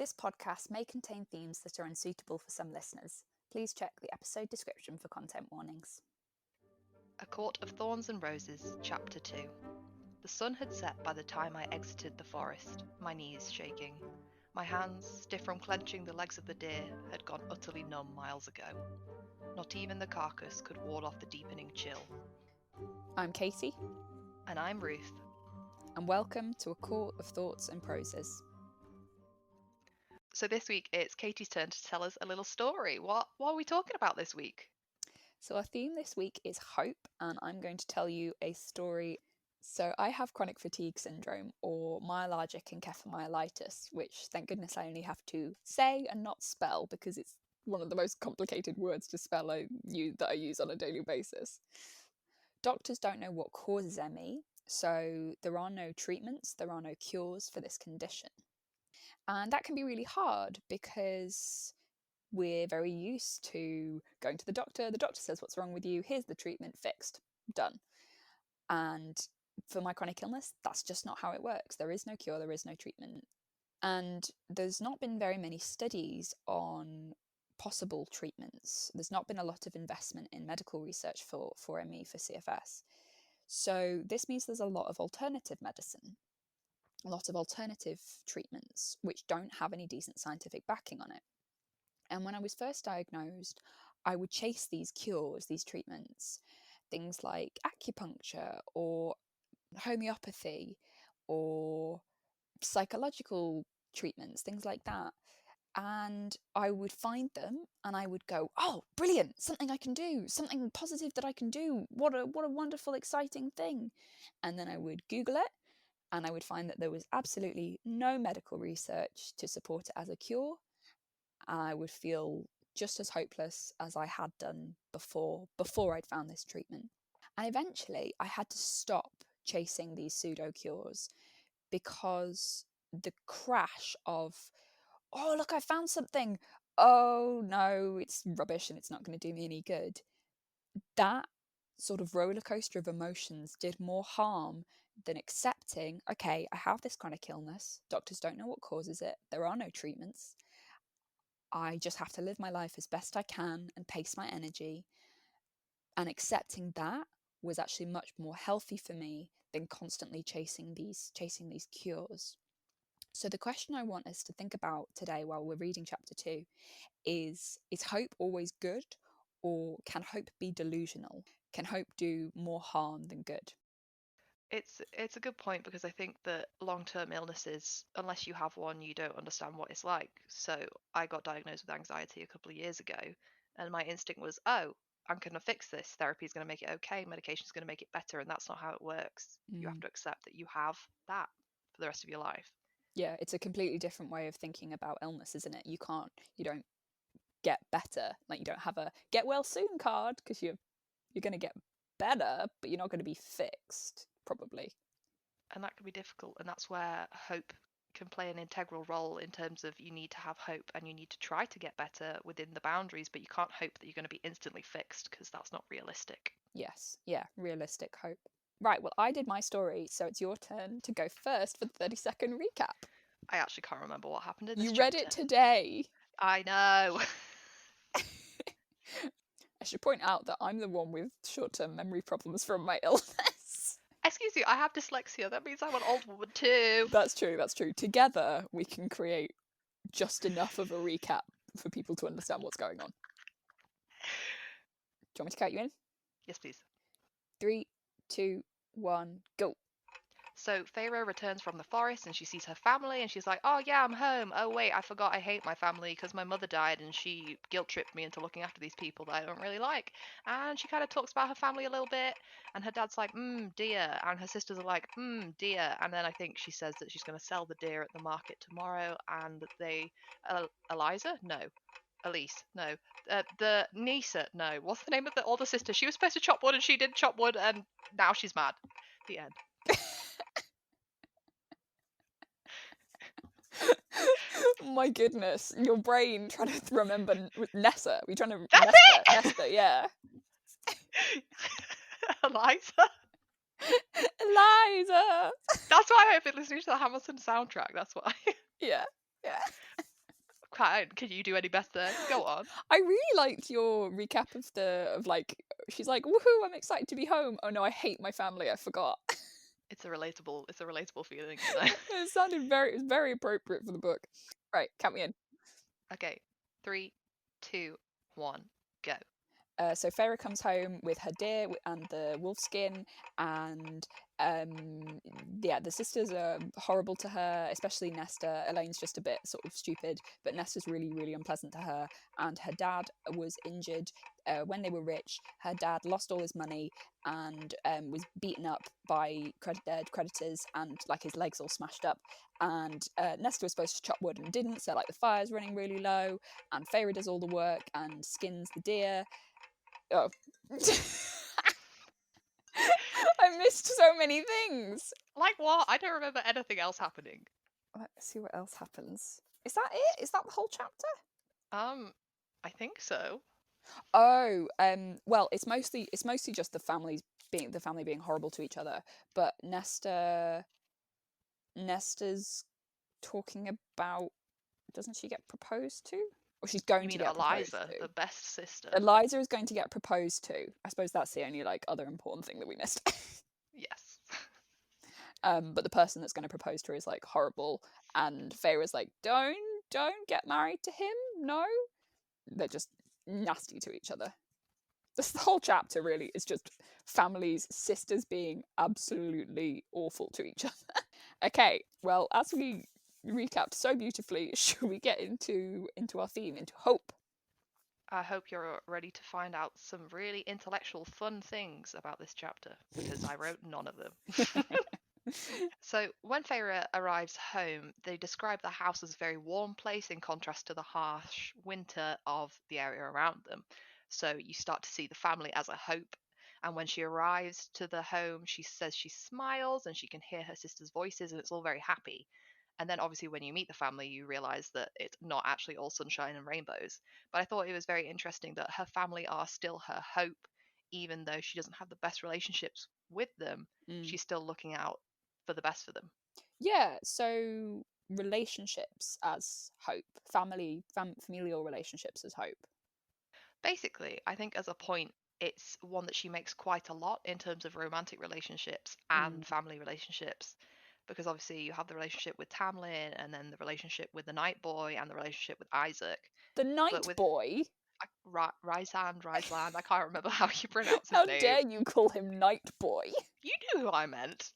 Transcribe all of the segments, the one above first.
This podcast may contain themes that are unsuitable for some listeners. Please check the episode description for content warnings. A Court of Thorns and Roses, Chapter 2. The sun had set by the time I exited the forest, my knees shaking. My hands, stiff from clenching the legs of the deer, had gone utterly numb miles ago. Not even the carcass could ward off the deepening chill. I'm Katie. And I'm Ruth. And welcome to A Court of Thoughts and Proses. So this week it's Katie's turn to tell us a little story. What are we talking about this week? So our theme this week is hope, and I'm going to tell you a story. So I have chronic fatigue syndrome, or myalgic encephalomyelitis, which thank goodness I only have to say and not spell because it's one of the most complicated words to spell that I use on a daily basis. Doctors don't know what causes ME, so there are no treatments, there are no cures for this condition. And that can be really hard because we're very used to going to the doctor says what's wrong with you, here's the treatment, fixed, done. And for my chronic illness, that's just not how it works. There is no cure, there is no treatment. And there's not been very many studies on possible treatments. There's not been a lot of investment in medical research for ME, for CFS. So this means there's a lot of alternative medicine, a lot of alternative treatments which don't have any decent scientific backing on it. And when I was first diagnosed, I would chase these cures, these treatments, things like acupuncture or homeopathy or psychological treatments, things like that. And I would find them and I would go, oh, brilliant, something I can do, something positive that I can do. What a wonderful, exciting thing. And then I would Google it and I would find that there was absolutely no medical research to support it as a cure. I would feel just as hopeless as I had done before I'd found this treatment. And eventually I had to stop chasing these pseudo cures because the crash of, oh, look, I found something. Oh, no, it's rubbish and it's not going to do me any good. That sort of roller coaster of emotions did more harm than accepting, okay, I have this chronic illness. Doctors don't know what causes it. There are no treatments. I just have to live my life as best I can and pace my energy. And accepting that was actually much more healthy for me than constantly chasing these cures. So the question I want us to think about today while we're reading chapter 2 is hope always good, or can hope be delusional? Can hope do more harm than good? It's a good point because I think that long-term illnesses, unless you have one, you don't understand what it's like. So I got diagnosed with anxiety a couple of years ago, and my instinct was, oh, I'm going to fix this. Therapy is going to make it okay. Medication is going to make it better, and that's not how it works. You have to accept that you have that for the rest of your life. Yeah, it's a completely different way of thinking about illness, isn't it? You don't get better. Like, you don't have a get well soon card because you're going to get better, but you're not going to be fixed, probably. And that can be difficult, and that's where hope can play an integral role in terms of you need to have hope and you need to try to get better within the boundaries, but you can't hope that you're going to be instantly fixed because that's not realistic. Yes, yeah, realistic hope. Right, well, I did my story, so it's your turn to go first for the 30-second recap. I actually can't remember what happened in this chapter. You chapter. read it today. I know. I should point out that I'm the one with short-term memory problems from my illness. Excuse you, I have dyslexia. That means I'm an old woman too. That's true. Together, we can create just enough of a recap for people to understand what's going on. Do you want me to count you in? Yes, please. 3, 2, 1, go. So Feyre returns from the forest and she sees her family and she's like, oh yeah, I'm home. Oh wait, I forgot I hate my family because my mother died and she guilt-tripped me into looking after these people that I don't really like. And she kind of talks about her family a little bit, and her dad's like, deer, and her sisters are like, deer. And then I think she says that she's going to sell the deer at the market tomorrow, and the Nesta, no, what's the name of the older sister? She was supposed to chop wood and she didn't chop wood, and now she's mad. The end. My goodness, your brain trying to remember Nesta. We're trying to That's Nesta, yeah. Eliza. That's why I've been listening to the Hamilton soundtrack. That's why. Yeah. kind. Can you do any better? Go on. I really liked your recap of like, she's like, woohoo, I'm excited to be home. Oh no, I hate my family, I forgot. It's a relatable feeling, It was very appropriate for the book. Right, count me in. Okay, 3, 2, 1, go. So Feyre comes home with her deer and the wolf skin, and yeah, the sisters are horrible to her, especially Nesta. Elaine's just a bit sort of stupid, but Nesta's really, really unpleasant to her. And her dad was injured when they were rich. Her dad lost all his money and was beaten up by creditors, and like his legs all smashed up. And Nesta was supposed to chop wood and didn't, so like the fire's running really low, and Feyre does all the work and skins the deer. Oh. I missed so many things. Like what? I don't remember anything else happening. Let's see what else happens. Is that it? Is that the whole chapter? I think so. Oh, well, it's mostly just the family being horrible to each other. But Nesta's talking about, doesn't she get proposed to? Or she's going to get proposed Eliza, to. the best sister. Eliza is going to get proposed to. I suppose that's the only like other important thing that we missed. Yes. But the person that's going to propose to her is like horrible, and Feyre's like, don't get married to him. No, they're just nasty to each other. The whole chapter really is just families, sisters being absolutely awful to each other. Okay, well, as we recapped so beautifully, should we get into our theme, into hope? I hope you're ready to find out some really intellectual, fun things about this chapter, because I wrote none of them. So, when Feyre arrives home, they describe the house as a very warm place in contrast to the harsh winter of the area around them. So, you start to see the family as a hope. And when she arrives to the home, she says she smiles and she can hear her sister's voices, and it's all very happy. And then, obviously, when you meet the family, you realize that it's not actually all sunshine and rainbows. But I thought it was very interesting that her family are still her hope, even though she doesn't have the best relationships with them. She's still looking out for the best for them. Yeah, so relationships as hope, familial relationships as hope. Basically, I think as a point, it's one that she makes quite a lot in terms of romantic relationships and family relationships. Because obviously you have the relationship with Tamlin, and then the relationship with the Night Boy, and the relationship with Isaac. The Night Boy? Rhysand, I can't remember how you pronounce his How name. dare you call him Night Boy? You knew who I meant.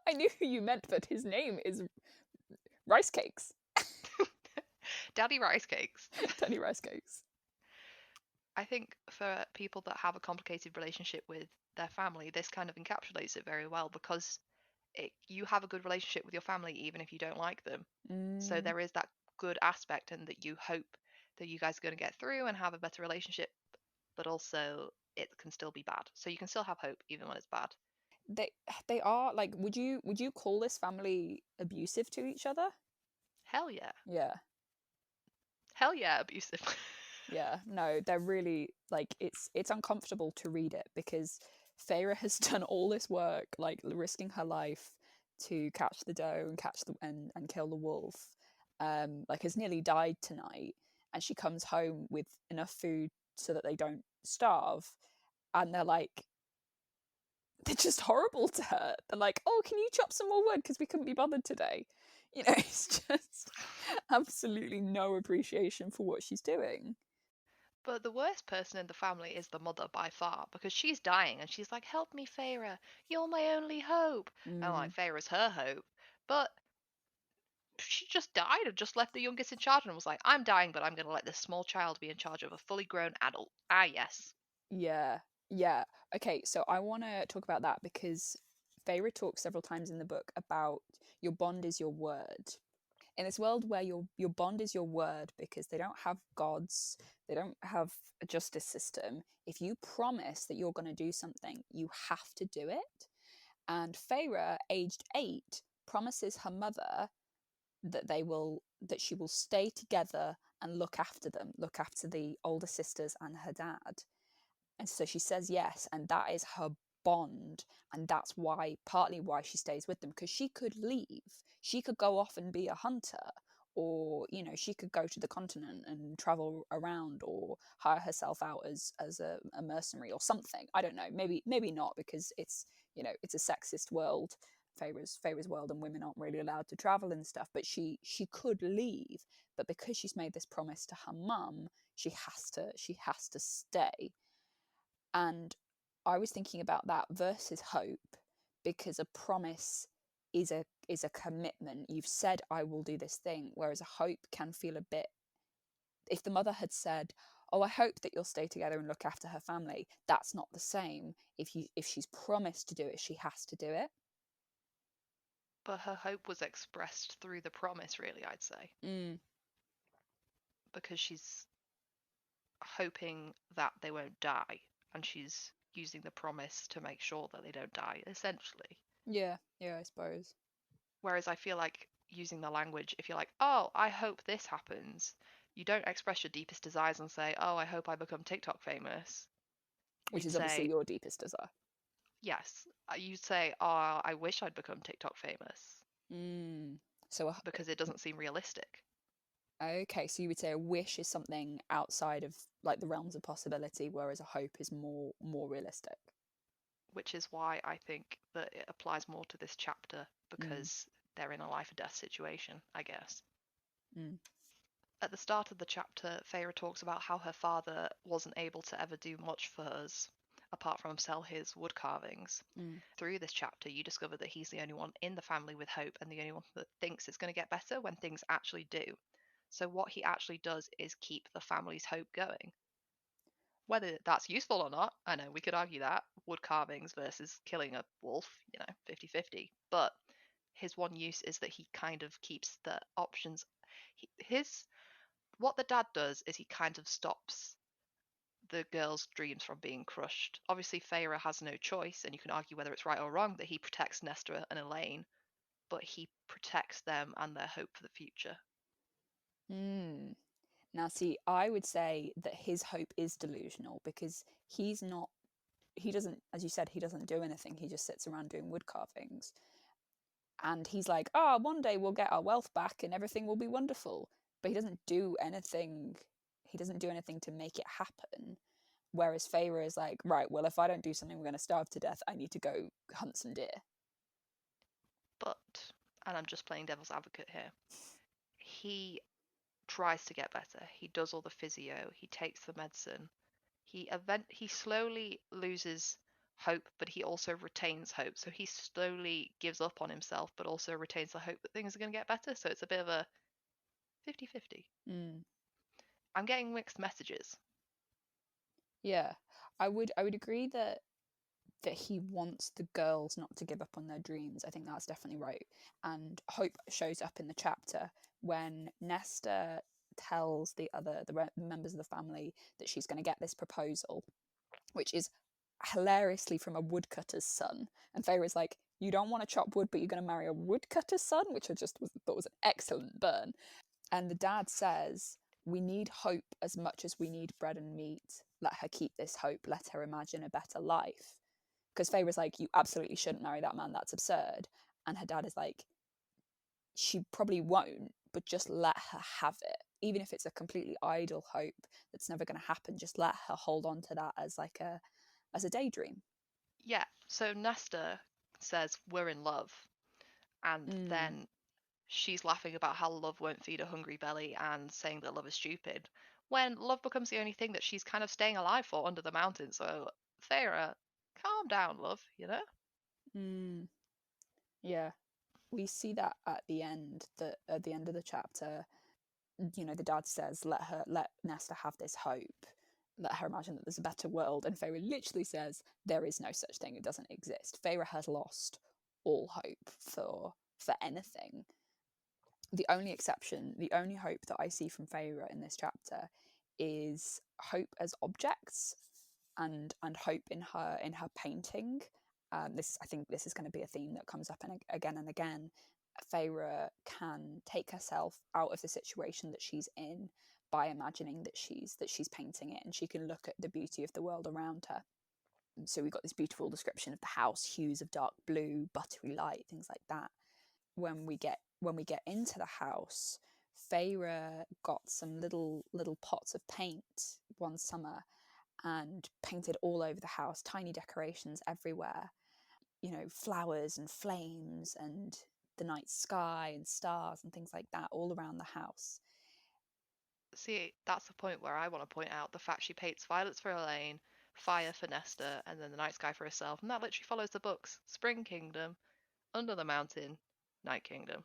I knew who you meant, but his name is Rice Cakes. Daddy Rice Cakes. Daddy Rice Cakes. I think for people that have a complicated relationship with their family, this kind of encapsulates it very well, because you have a good relationship with your family even if you don't like them. So there is that good aspect, and that you hope that you guys are going to get through and have a better relationship, but also it can still be bad. So you can still have hope even when it's bad. They are like, would you call this family abusive to each other? Hell yeah. Yeah. Hell yeah, abusive. Yeah, no, they're really like, it's uncomfortable to read it, because Feyre has done all this work, like risking her life to catch the doe and and kill the wolf. Like has nearly died tonight, and she comes home with enough food so that they don't starve, and they're just horrible to her. They're like, oh, can you chop some more wood because we couldn't be bothered today? You know, it's just absolutely no appreciation for what she's doing. But the worst person in the family is the mother by far, because she's dying and she's like, help me, Feyre, you're my only hope. And like, Feyre's her hope. But she just died and just left the youngest in charge and was like, I'm dying, but I'm going to let this small child be in charge of a fully grown adult. Ah, yes. Yeah. Okay, so I want to talk about that, because Feyre talks several times in the book about your bond is your word. In this world where your bond is your word, because they don't have gods, they don't have a justice system. If you promise that you're going to do something, you have to do it. And Feyre, aged 8, promises her mother that she will stay together and look after them, look after the older sisters and her dad. And so she says yes, and that is her bond, and that's partly why she stays with them, because she could leave, she could go off and be a hunter, or she could go to the continent and travel around, or hire herself out as a mercenary or something. I don't know, maybe not, because it's it's a sexist world, Feyre's world, and women aren't really allowed to travel and stuff. But she could leave, but because she's made this promise to her mum, she has to stay. And I was thinking about that versus hope, because a promise is a commitment. You've said, I will do this thing, whereas a hope can feel a bit, if the mother had said, oh, I hope that you'll stay together and look after her family, that's not the same. If she's promised to do it, she has to do it. But her hope was expressed through the promise, really, I'd say. Because she's hoping that they won't die, and she's using the promise to make sure that they don't die, essentially. Yeah, I suppose. Whereas I feel like using the language, if you're like, oh, I hope this happens, you don't express your deepest desires and say, oh, I hope I become TikTok famous. Which You'd is obviously say, your deepest desire. yes. You'd say, oh, I wish I'd become TikTok famous. So because it doesn't seem realistic. Okay, so you would say a wish is something outside of like the realms of possibility, whereas a hope is more realistic. Which is why I think that it applies more to this chapter, because they're in a life or death situation, I guess. At the start of the chapter, Feyre talks about how her father wasn't able to ever do much for us, apart from sell his wood carvings. Through this chapter, you discover that he's the only one in the family with hope, and the only one that thinks it's going to get better when things actually do. So what he actually does is keep the family's hope going. Whether that's useful or not, I know we could argue that. Wood carvings versus killing a wolf, 50-50. But his one use is that he kind of keeps the options. What the dad does is he kind of stops the girl's dreams from being crushed. Obviously, Feyre has no choice, and you can argue whether it's right or wrong that he protects Nesta and Elaine, but he protects them and their hope for the future. Now, see, I would say that his hope is delusional, because he doesn't, as you said, he doesn't do anything. He just sits around doing wood carvings. And he's like, one day we'll get our wealth back and everything will be wonderful. But he doesn't do anything. He doesn't do anything to make it happen. Whereas Feyre is like, right, well, if I don't do something, we're going to starve to death. I need to go hunt some deer. But, and I'm just playing devil's advocate here, he tries to get better. He does all the physio. He takes the medicine. He slowly loses hope, but he also retains hope. So he slowly gives up on himself, but also retains the hope that things are going to get better. So it's a bit of a 50-50. I'm getting mixed messages. Yeah, I would agree that he wants the girls not to give up on their dreams. I think that's definitely right. And hope shows up in the chapter when Nesta tells the members of the family that she's going to get this proposal, which is hilariously from a woodcutter's son. And Feyre's like, you don't want to chop wood, but you're going to marry a woodcutter's son, which I just thought was an excellent burn. And the dad says, we need hope as much as we need bread and meat. Let her keep this hope. Let her imagine a better life. Because Feyre's like, you absolutely shouldn't marry that man. That's absurd. And her dad is like, she probably won't, but just let her have it. Even if it's a completely idle hope that's never going to happen, just let her hold on to that as like a daydream. Yeah, so Nesta says, we're in love. And then she's laughing about how love won't feed a hungry belly and saying that love is stupid, when love becomes the only thing that she's kind of staying alive for under the mountain. So, Feyre, calm down, love, Yeah, we see that at the end of the chapter, the dad says, let Nesta have this hope, let her imagine that there's a better world. And Feyre literally says, there is no such thing, it doesn't exist. Feyre has lost all hope for anything. The only exception, the only hope that I see from Feyre in this chapter is hope as objects, and hope in her painting. I think this is going to be a theme that comes up again and again. Feyre can take herself out of the situation that she's in by imagining that she's painting it, and she can look at the beauty of the world around her. So we've got this beautiful description of the house, hues of dark blue, buttery light, things like that. When we get into the house, Feyre got some little pots of paint one summer and painted all over the house, tiny decorations everywhere, flowers and flames and the night sky and stars and things like that all around the house. See, that's the point where I want to point out the fact she paints violets for Elaine, fire for Nesta, and then the night sky for herself, and that literally follows the books. Spring Kingdom, Under the Mountain, Night Kingdom.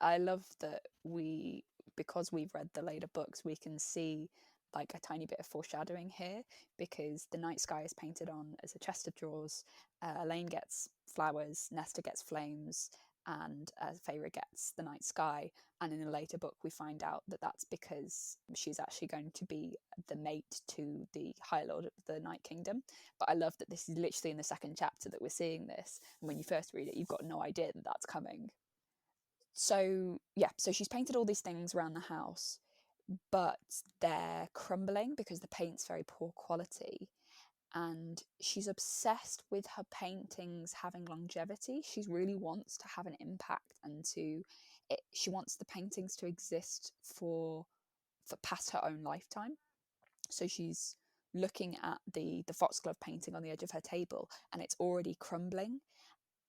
I love that because we've read the later books, we can see like a tiny bit of foreshadowing here, because the night sky is painted on as a chest of drawers. Elaine gets flowers, Nesta gets flames, and Feyre gets the night sky. And in a later book, we find out that that's because she's actually going to be the mate to the High Lord of the Night Kingdom. But I love that this is literally in the second chapter that we're seeing this. And when you first read it, you've got no idea that that's coming. So she's painted all these things around the house, but they're crumbling because the paint's very poor quality. And she's obsessed with her paintings having longevity. She really wants to have an impact, and she wants the paintings to exist for past her own lifetime. So she's looking at the foxglove painting on the edge of her table, and it's already crumbling.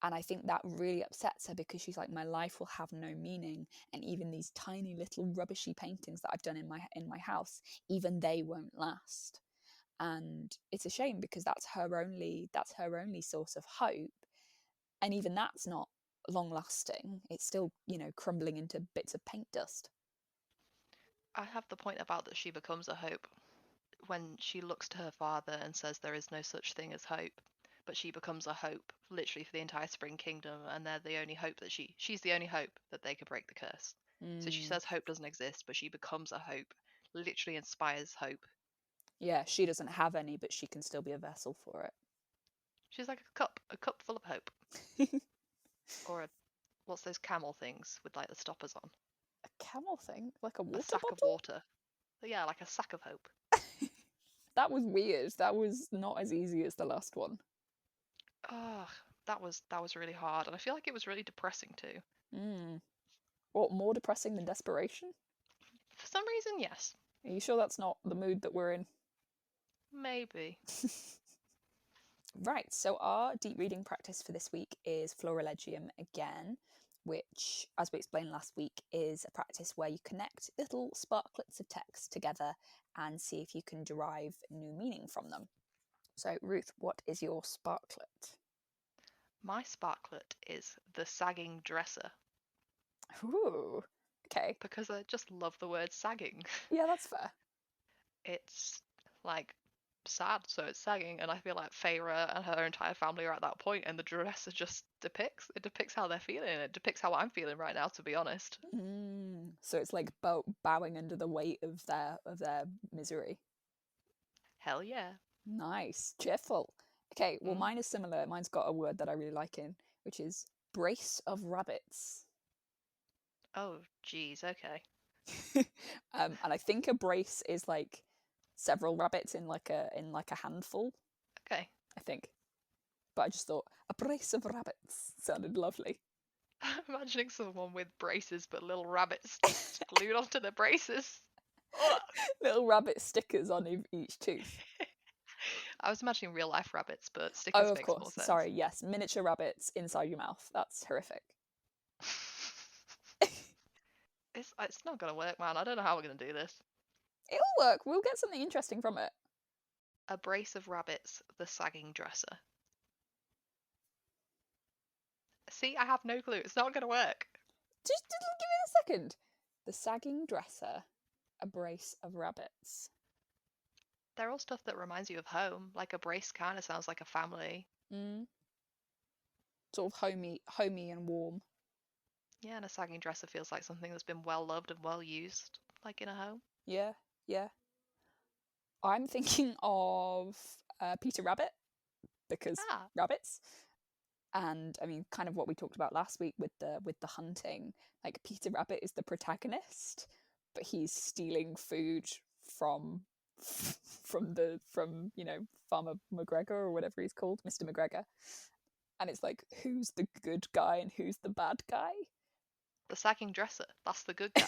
And I think that really upsets her, because she's like, my life will have no meaning, and even these tiny little rubbishy paintings that I've done in my house, even they won't last. And it's a shame, because that's her only source of hope, and even that's not long lasting. It's still, crumbling into bits of paint dust. I have the point about that she becomes a hope when she looks to her father and says there is no such thing as hope, but she becomes a hope literally for the entire Spring Kingdom, and they're the only hope that she's the only hope that they could break the curse. So she says hope doesn't exist, but she becomes a hope, literally inspires hope. Yeah, she doesn't have any, but she can still be a vessel for it. She's like a cup full of hope. Or what's those camel things with like the stoppers on? A camel thing? Like a water A sack bottle? of water. Yeah, like a sack of hope. That was weird. That was not as easy as the last one. Oh, that was really hard, and I feel like it was really depressing too. What, more depressing than desperation? For some reason, yes. Are you sure that's not the mood that we're in? Maybe. Right, so our deep reading practice for this week is Florilegium again, which, as we explained last week, is a practice where you connect little sparklets of text together and see if you can derive new meaning from them. So, Ruth, what is your sparklet? My sparklet is the Sagging Dresser. Ooh, okay. Because I just love the word sagging. Yeah, that's fair. It's like sad, so it's sagging, and I feel like Feyre and her entire family are at that point, and the dresser just depicts how they're feeling. It depicts how I'm feeling right now, to be honest. So it's like bowing under the weight of their misery. Hell yeah. Nice, cheerful. Okay, well, mine is similar. Mine's got a word that I really like in, which is brace of rabbits. Oh, geez, okay. And I think a brace is like several rabbits in like a handful. Okay. I think, but I just thought a brace of rabbits sounded lovely. I'm imagining someone with braces, but little rabbits glued onto the braces. Little rabbit stickers on each tooth. I was imagining real life rabbits, but stickers makes more sense. Sorry, yes, miniature rabbits inside your mouth. That's horrific. It's not gonna work, man. I don't know how we're gonna do this. It'll work. We'll get something interesting from it. A brace of rabbits, the Sagging Dresser. See, I have no clue. It's not gonna work. Just give it a second. The Sagging Dresser, a brace of rabbits. They're all stuff that reminds you of home. Like a brace kind of sounds like a family. Sort of homey and warm. Yeah, and a sagging dresser feels like something that's been well loved and well used, like in a home. Yeah. I'm thinking of Peter Rabbit, because rabbits. And I mean, kind of what we talked about last week with the hunting. Like, Peter Rabbit is the protagonist, but he's stealing food from Farmer McGregor, or whatever he's called, Mr. McGregor. And it's like, who's the good guy and who's the bad guy? The Sagging Dresser, that's the good guy.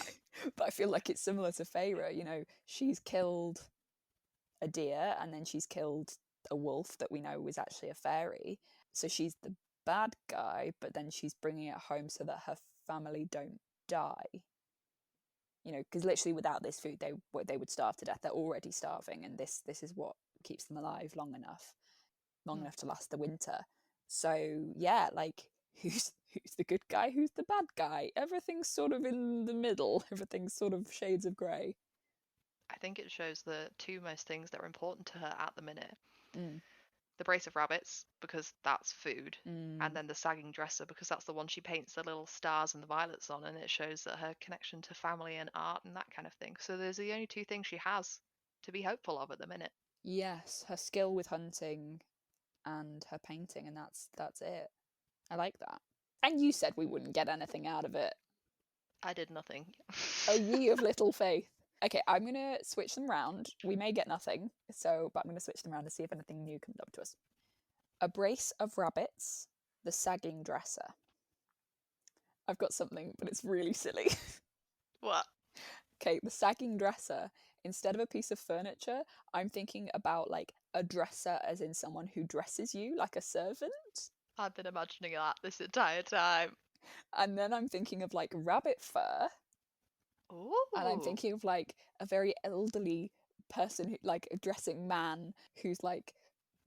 But I feel like it's similar to Feyre, you know, she's killed a deer and then she's killed a wolf that we know was actually a fairy. So she's the bad guy, but then she's bringing it home so that her family don't die. You know, because literally without this food, they would starve to death. They're already starving, and this is what keeps them alive long enough to last the winter. So yeah, like who's the good guy, who's the bad guy? Everything's sort of in the middle. Everything's sort of shades of grey. I think it shows the two most things that are important to her at the minute. Mm. The brace of rabbits, because that's food, Mm. and then the sagging dresser, because that's the one she paints the little stars and the violets on, and it shows that her connection to family and art and that kind of thing. So there's the only two things she has to be hopeful of at the minute. Yes, her skill with hunting and her painting, and that's it. I like that. And you said we wouldn't get anything out of it. I did nothing. Oh, ye of little faith. Okay, I'm going to switch them round. We may get nothing, but I'm going to switch them around to see if anything new comes up to us. A brace of rabbits, the sagging dresser. I've got something, but it's really silly. What? Okay, the sagging dresser, instead of a piece of furniture, I'm thinking about like a dresser as in someone who dresses you, like a servant. I've been imagining that this entire time. And then I'm thinking of like rabbit fur. Ooh. And I'm thinking of like a very elderly person, like a dressing man who's like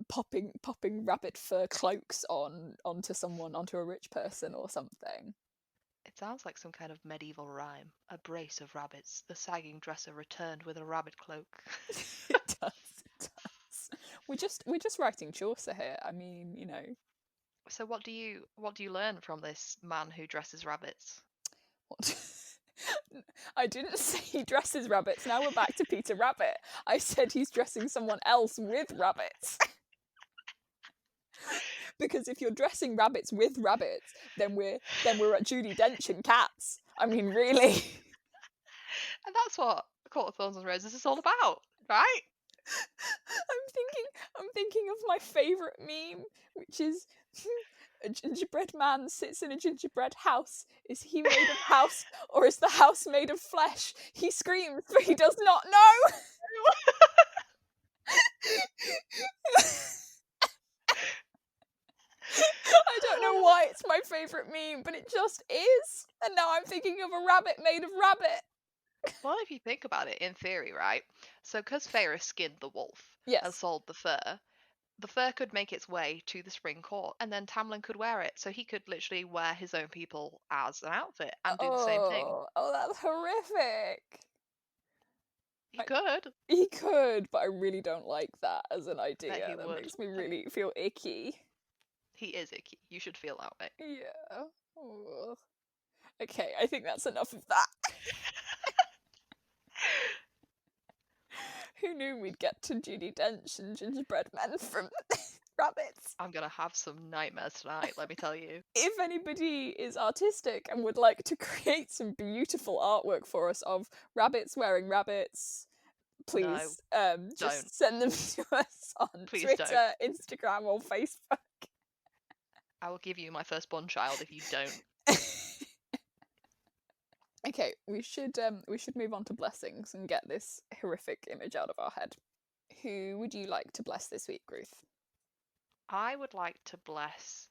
popping rabbit fur cloaks onto a rich person or something. It sounds like some kind of medieval rhyme. A brace of rabbits. The sagging dresser returned with a rabbit cloak. It does. We're just writing Chaucer here. I mean, you know. So what do you learn from this man who dresses rabbits? What? I didn't say he dresses rabbits. Now we're back to Peter Rabbit. I said he's dressing someone else with rabbits. Because if you're dressing rabbits with rabbits, then we're at Judi Dench and Cats. I mean, really. And that's what Court of Thorns and Roses is all about, right? I'm thinking of my favourite meme, which is a gingerbread man sits in a gingerbread house. Is he made of house, or is the house made of flesh? He screams, but he does not know. I don't know why it's my favourite meme, but it just is. And now I'm thinking of a rabbit made of rabbit. Well, if you think about it, in theory, right? So, because Feyre skinned the wolf Yes. and sold the fur could make its way to the Spring Court, and then Tamlin could wear it. So he could literally wear his own people as an outfit and do the same thing. Oh, that's horrific. He could, but I really don't like that as an idea. That would. makes me really feel icky. He is icky. You should feel that way. Yeah. Oh. Okay, I think that's enough of that. Who knew we'd get to Judi Dench and gingerbread men from rabbits? I'm gonna have some nightmares tonight, let me tell you. If anybody is artistic and would like to create some beautiful artwork for us of rabbits wearing rabbits, please just send them to us on Twitter, Instagram, or Facebook. I will give you my firstborn child if you don't. Okay, we should move on to blessings and get this horrific image out of our head. Who would you like to bless this week, Ruth? I would like to bless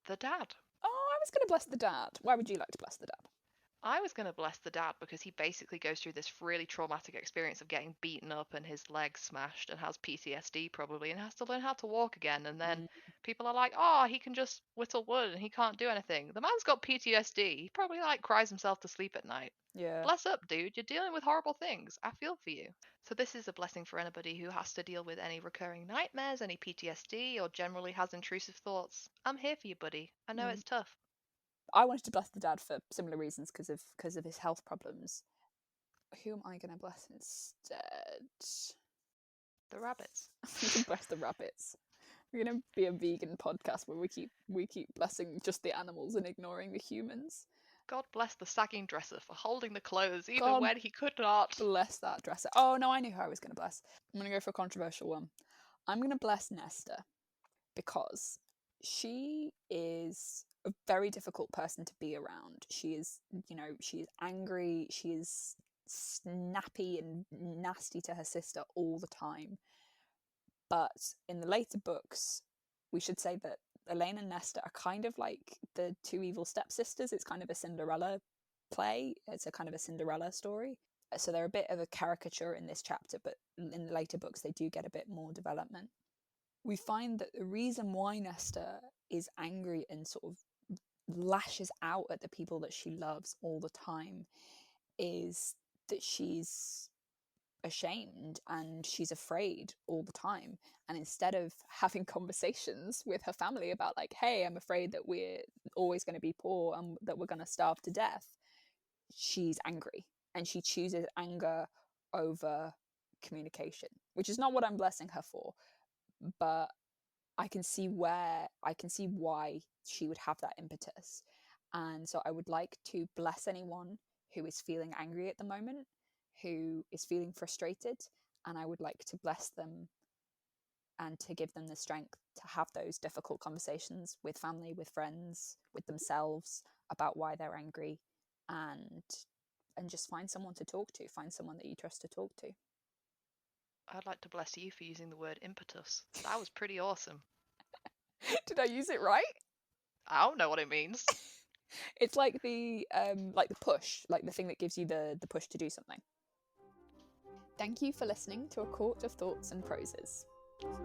the dad. Oh, I was going to bless the dad. Why would you like to bless the dad? I was going to bless the dad because he basically goes through this really traumatic experience of getting beaten up and his leg smashed and has PTSD probably and has to learn how to walk again. And then people are like, oh, he can just whittle wood and he can't do anything. The man's got PTSD. He probably cries himself to sleep at night. Yeah. Bless up, dude. You're dealing with horrible things. I feel for you. So this is a blessing for anybody who has to deal with any recurring nightmares, any PTSD, or generally has intrusive thoughts. I'm here for you, buddy. I know it's tough. I wanted to bless the dad for similar reasons because of his health problems. Who am I going to bless instead? The rabbits. We can bless the rabbits. We're going to be a vegan podcast where we keep blessing just the animals and ignoring the humans. God bless the sagging dresser for holding the clothes even when he could not. Bless that dresser. Oh no, I knew who I was going to bless. I'm going to go for a controversial one. I'm going to bless Nesta because she is a very difficult person to be around. She is, she is angry, she is snappy and nasty to her sister all the time. But in the later books, we should say that Elaine and Nesta are kind of like the two evil stepsisters. It's kind of a Cinderella play. It's a kind of a Cinderella story. So they're a bit of a caricature in this chapter, but in the later books, they do get a bit more development. We find that the reason why Nesta is angry and sort of lashes out at the people that she loves all the time is that she's ashamed and she's afraid all the time. And instead of having conversations with her family about, like, hey, I'm afraid that we're always going to be poor and that we're going to starve to death, she's angry, and she chooses anger over communication, which is not what I'm blessing her for, but I can see why she would have that impetus. And so I would like to bless anyone who is feeling angry at the moment, who is feeling frustrated, and I would like to bless them and to give them the strength to have those difficult conversations with family, with friends, with themselves about why they're angry, and just find someone to talk to, find someone that you trust to talk to. I'd like to bless you for using the word impetus. That was pretty awesome. Did I use it right? I don't know what it means. It's like the push, like the thing that gives you the push to do something. Thank you for listening to A Court of Thoughts and Proses.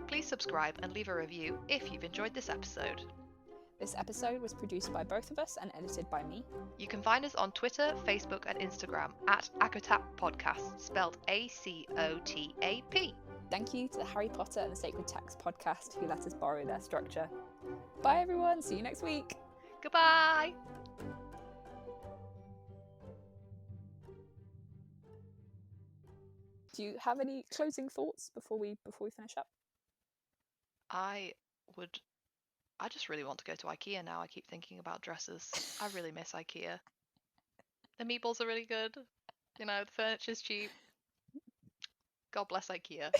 Please subscribe and leave a review if you've enjoyed this episode. This episode was produced by both of us and edited by me. You can find us on Twitter, Facebook and Instagram at Acotap Podcast, spelled ACOTAP. Thank you to the Harry Potter and the Sacred Text podcast who let us borrow their structure. Bye everyone, see you next week. Goodbye! Do you have any closing thoughts before we finish up? I just really want to go to IKEA now. I keep thinking about dresses. I really miss IKEA. The meatballs are really good. The furniture's cheap. God bless IKEA.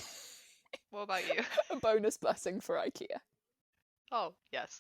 What about you? A bonus blessing for IKEA. Oh, yes.